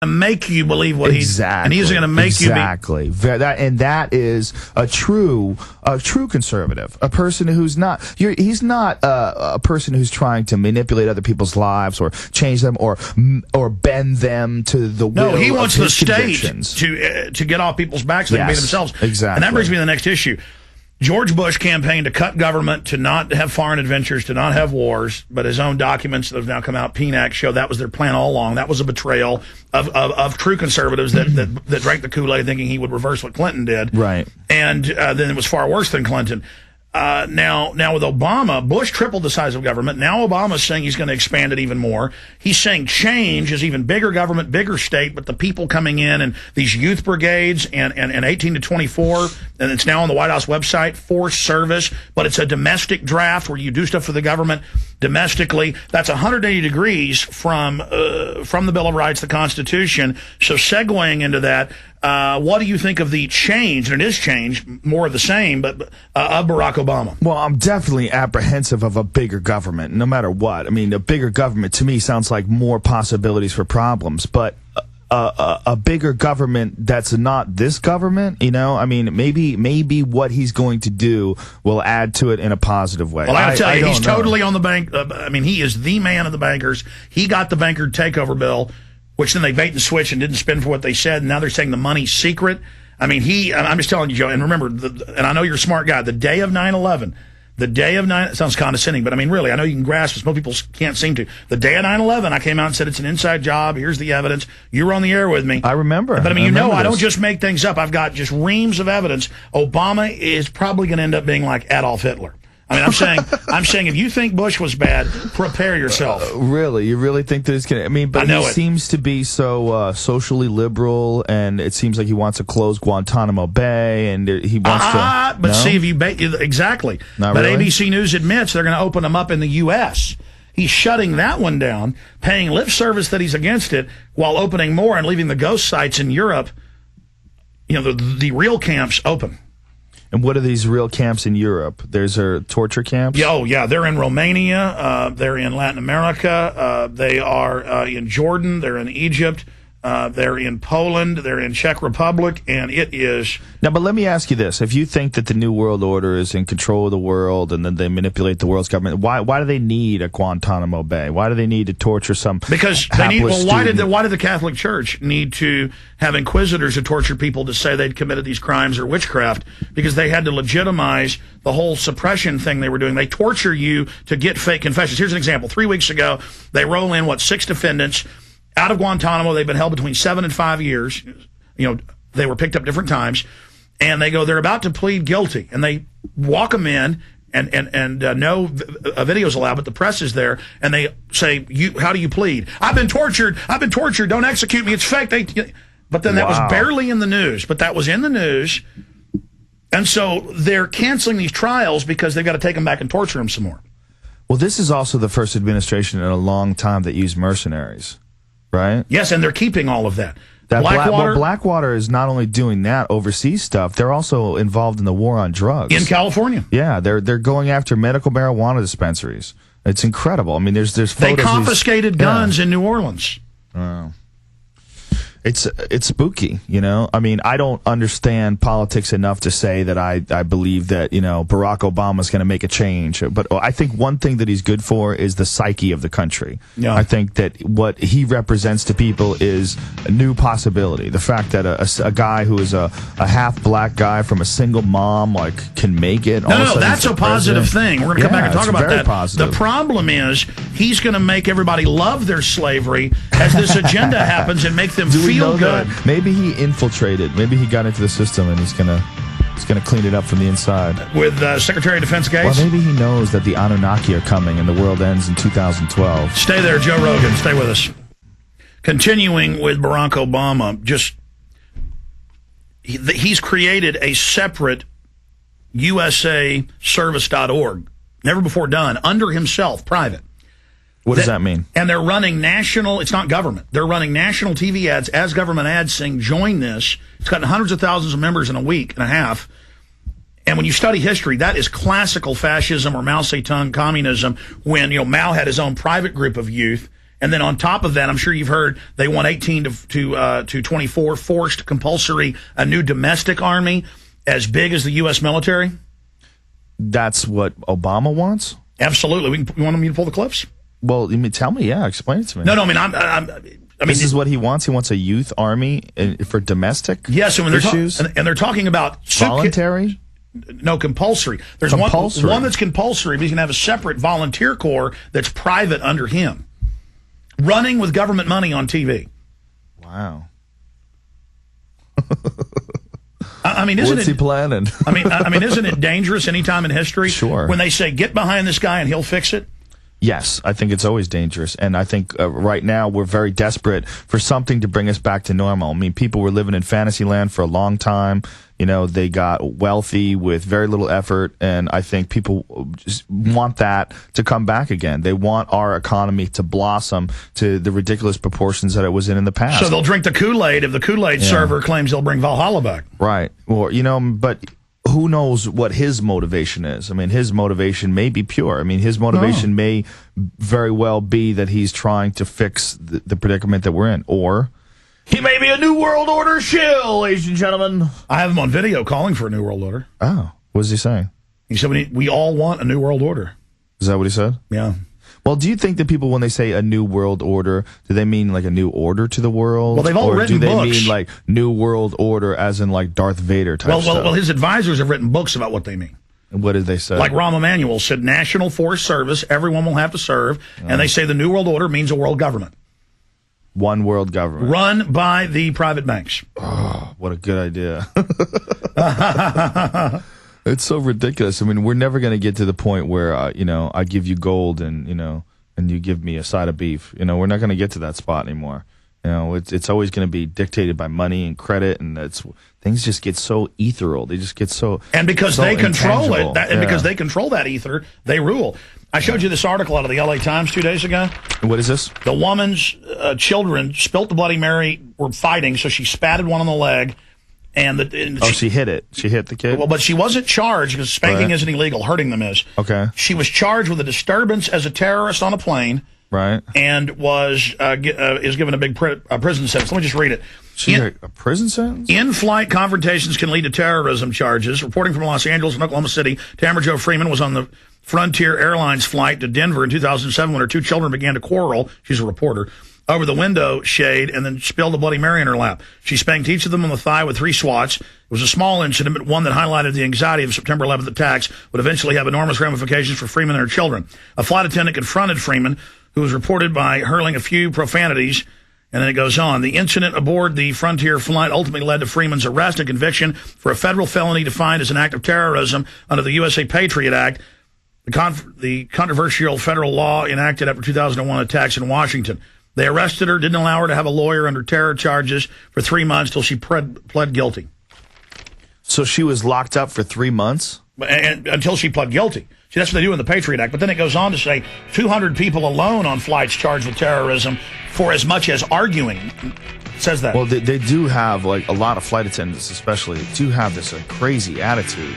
make you believe what and he's going to make you that is a true conservative, a person who's not he's not a person who's trying to manipulate other people's lives or change them or bend them to the will. No, he wants the state to get off people's backs so they can be themselves. Exactly. And that brings me to the next issue. George Bush campaigned to cut government, to not have foreign adventures, to not have wars, but his own documents that have now come out, PNAC, show that was their plan all along. That was a betrayal of true conservatives that drank the Kool-Aid thinking he would reverse what Clinton did. Right. And then it was far worse than Clinton. Now with Obama, Bush tripled the size of government. Now Obama's saying he's going to expand it even more. He's saying change is even bigger government, bigger state, but the people coming in and these youth brigades and 18 to 24, and it's now on the White House website, forced service, but it's a domestic draft where you do stuff for the government domestically. That's 180 degrees from the Bill of Rights, the Constitution. So segueing into that, what do you think of the change, and it is change, more of the same, but of Barack Obama? Well, I'm definitely apprehensive of a bigger government, no matter what. I mean, a bigger government, to me, sounds like more possibilities for problems, but a bigger government that's not this government, you know? I mean, maybe what he's going to do will add to it in a positive way. Well, I got to tell you, he's totally on the bank. I mean, he is the man of the bankers. He got the banker takeover bill, which then they bait and switch and didn't spend for what they said, and now they're saying the money's secret. I mean, I'm just telling you, Joe, and remember, and I know you're a smart guy, the day of 9/11, it sounds condescending, but I mean, really, I know you can grasp this. Most people can't seem to. The day of 9/11, I came out and said it's an inside job. Here's the evidence. You were on the air with me. I remember. But I mean, I don't just make things up. I've got just reams of evidence. Obama is probably going to end up being like Adolf Hitler. I mean, I'm saying if you think Bush was bad, prepare yourself. Really? You really think that it's going to... I mean, but he seems to be so socially liberal, and it seems like he wants to close Guantanamo Bay, and he wants to... But see, if you... Exactly. Not but really? ABC News admits they're going to open them up in the U.S. He's shutting that one down, paying lip service that he's against it, while opening more and leaving the ghost sites in Europe, you know, the real camps open. And what are these real camps in Europe? There's torture camps? Oh, yeah. They're in Romania. They're in Latin America. They are in Jordan. They're in Egypt. They're in Poland. They're in Czech Republic. And it is... Now, but let me ask you this. If you think that the New World Order is in control of the world and then they manipulate the world's government, why do they need a Guantanamo Bay? Why do they need to torture some Because they need... Well, why did the Catholic Church need to have inquisitors to torture people to say they'd committed these crimes or witchcraft? Because they had to legitimize the whole suppression thing they were doing. They torture you to get fake confessions. Here's an example. 3 weeks ago, they roll in, 6 defendants out of Guantanamo. They've been held between 7 and 5 years. You know, they were picked up different times. And they go, they're about to plead guilty. And they walk them in, and no video's allowed, but the press is there. And they say, how do you plead? I've been tortured. Don't execute me. It's fake. But then that was barely in the news. But that was in the news. And so they're canceling these trials because they've got to take them back and torture them some more. Well, this is also the first administration in a long time that used mercenaries. Right? Yes, and they're keeping all of that. Blackwater is not only doing that overseas stuff, they're also involved in the war on drugs. In California. Yeah, they're going after medical marijuana dispensaries. It's incredible. I mean, there's photos. They confiscated guns in New Orleans. Oh. It's spooky, you know? I mean, I don't understand politics enough to say that I believe that, you know, Barack Obama's going to make a change. But I think one thing that he's good for is the psyche of the country. Yeah. I think that what he represents to people is a new possibility. The fact that a guy who is a half-black guy from a single mom, can make it. No, that's a positive thing. We're going to come back and talk about that. Positive. The problem is he's going to make everybody love their slavery as this agenda happens and make them feel good. Maybe he infiltrated. Maybe he got into the system and he's gonna clean it up from the inside. With Secretary of Defense Gates? Well, maybe he knows that the Anunnaki are coming and the world ends in 2012. Stay there, Joe Rogan. Stay with us. Continuing with Barack Obama, he's created a separate USAService.org, never before done, under himself, private. What does that mean? And they're running national, it's not government, they're running national TV ads as government ads saying, join this. It's gotten hundreds of thousands of members in a week and a half. And when you study history, that is classical fascism or Mao Zedong communism when, Mao had his own private group of youth And then on top of that, I'm sure you've heard they want 18 to 24 forced compulsory, a new domestic army as big as the U.S. military. That's what Obama wants? Absolutely. You want me to pull the clips? Well, tell me. Yeah, explain it to me. No, I mean, this is what he wants. He wants a youth army for domestic issues? And they're talking about voluntary? No, compulsory. There's compulsory. One that's compulsory, but he's going to have a separate volunteer corps that's private under him, running with government money on TV. Wow. I mean, what's he planning? I mean, isn't it dangerous any time in history? Sure. When they say, get behind this guy and he'll fix it? Yes, I think it's always dangerous. And I think right now we're very desperate for something to bring us back to normal. I mean, people were living in fantasy land for a long time. You know, they got wealthy with very little effort. And I think people just want that to come back again. They want our economy to blossom to the ridiculous proportions that it was in the past. So they'll drink the Kool-Aid if the Kool-Aid server claims they'll bring Valhalla back. Right. Well, you know, but who knows what his motivation is? I mean, his motivation may be pure. I mean, his motivation may very well be that he's trying to fix the predicament that we're in. Or he may be a New World Order shill, ladies and gentlemen. I have him on video calling for a New World Order. Oh, what is he saying? He said we all want a New World Order. Is that what he said? Yeah. Well, do you think that people, when they say a new world order, do they mean like a new order to the world? Well, they've all written books. Or do they mean like new world order as in like Darth Vader type stuff? Well, his advisors have written books about what they mean. And what did they say? Like Rahm Emanuel said, national force service, everyone will have to serve. And they say the new world order means a world government. One world government. Run by the private banks. Oh, what a good idea. It's so ridiculous. I mean, we're never going to get to the point where, you know, I give you gold and, you know, and you give me a side of beef. You know, we're not going to get to that spot anymore. You know, it's always going to be dictated by money and credit, and things just get so ethereal. They just get so and because so they control it, and because they control that ether, they rule. I showed you this article out of the L.A. Times 2 days ago. What is this? The woman's children spilt the Bloody Mary, were fighting, so she spatted one on the leg. She hit it. She hit the kid? Well, but she wasn't charged because spanking isn't illegal. Hurting them is. Okay. She was charged with a disturbance as a terrorist on a plane. Right. And is given a big prison sentence. Let me just read it. A prison sentence? In-flight confrontations can lead to terrorism charges. Reporting from Los Angeles and Oklahoma City, Tamara Jo Freeman was on the Frontier Airlines flight to Denver in 2007 when her two children began to quarrel. She's a reporter. Over the window shade and then spilled a Bloody Mary in her lap. She spanked each of them on the thigh with 3 swats. It was a small incident, but one that highlighted the anxiety of September 11th attacks would eventually have enormous ramifications for Freeman and her children. A flight attendant confronted Freeman, who was reported by hurling a few profanities, and then it goes on. The incident aboard the Frontier flight ultimately led to Freeman's arrest and conviction for a federal felony defined as an act of terrorism under the USA Patriot Act, the controversial federal law enacted after 2001 attacks in Washington. They arrested her, didn't allow her to have a lawyer under terror charges for 3 months till she pled guilty. So she was locked up for 3 months? Until she pled guilty. See, that's what they do in the Patriot Act. But then it goes on to say 200 people alone on flights charged with terrorism for as much as arguing. It says that. Well, they do have, like, a lot of flight attendants especially, do have this crazy attitude.